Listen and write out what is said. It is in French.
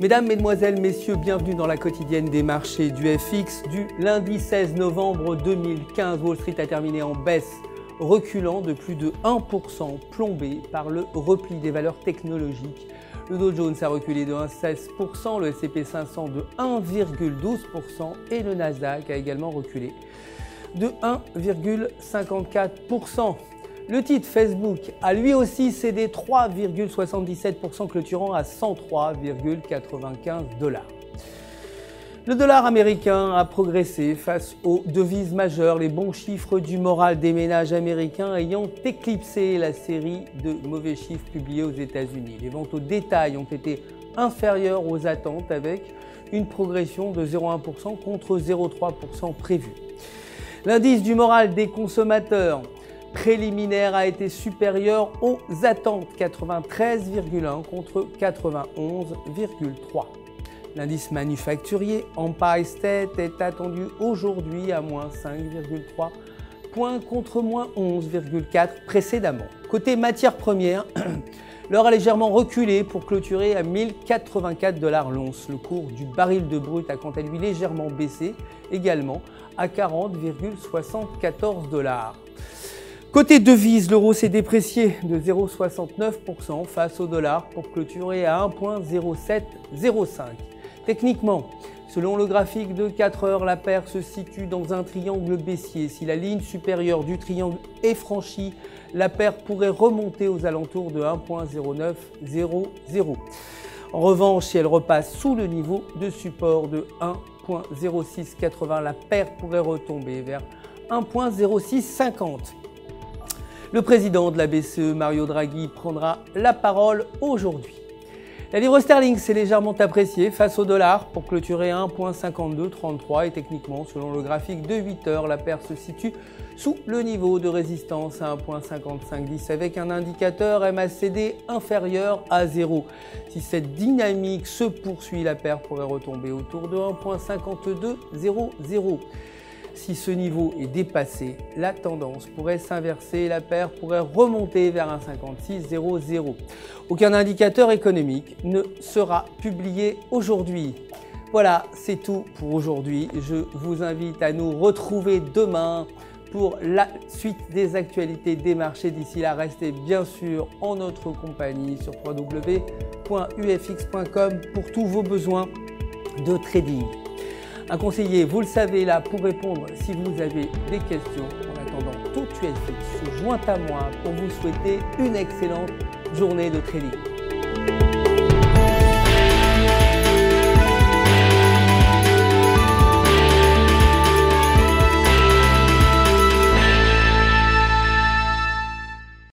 Mesdames, Mesdemoiselles, Messieurs, bienvenue dans la quotidienne des marchés du FX du lundi 16 novembre 2015. Wall Street a terminé en baisse, reculant de plus de 1%, plombé par le repli des valeurs technologiques. Le Dow Jones a reculé de 1,16%, le S&P 500 de 1,12% et le Nasdaq a également reculé de 1,54%. Le titre Facebook a lui aussi cédé 3,77%, clôturant à 103,95 $. Le dollar américain a progressé face aux devises majeures, les bons chiffres du moral des ménages américains ayant éclipsé la série de mauvais chiffres publiés aux États-Unis. Les ventes au détail ont été inférieures aux attentes avec une progression de 0,1% contre 0,3% prévu. L'indice du moral des consommateurs préliminaire a été supérieur aux attentes, 93,1 contre 91,3. L'indice manufacturier Empire State est attendu aujourd'hui à moins 5,3 points contre moins 11,4 précédemment. Côté matières premières, l'or a légèrement reculé pour clôturer à 1084 $ l'once. Le cours du baril de brut a quant à lui légèrement baissé, également à 40,74 $. Côté devise, l'euro s'est déprécié de 0,69% face au dollar pour clôturer à 1,0705. Techniquement, selon le graphique de 4 heures, la paire se situe dans un triangle baissier. Si la ligne supérieure du triangle est franchie, la paire pourrait remonter aux alentours de 1,0900. En revanche, si elle repasse sous le niveau de support de 1,0680, la paire pourrait retomber vers 1,0650. Le président de la BCE, Mario Draghi, prendra la parole aujourd'hui. La livre sterling s'est légèrement appréciée face au dollar pour clôturer à 1,5233 et techniquement, selon le graphique de 8 heures, la paire se situe sous le niveau de résistance à 1,5510 avec un indicateur MACD inférieur à 0. Si cette dynamique se poursuit, la paire pourrait retomber autour de 1,5200. Si ce niveau est dépassé, la tendance pourrait s'inverser et la paire pourrait remonter vers 1,5600. Aucun indicateur économique ne sera publié aujourd'hui. Voilà, c'est tout pour aujourd'hui. Je vous invite à nous retrouver demain pour la suite des actualités des marchés. D'ici là, restez bien sûr en notre compagnie sur www.ufx.com pour tous vos besoins de trading. Un conseiller, vous le savez, là pour répondre si vous avez des questions. En attendant, tout UFX se joint à moi pour vous souhaiter une excellente journée de trading.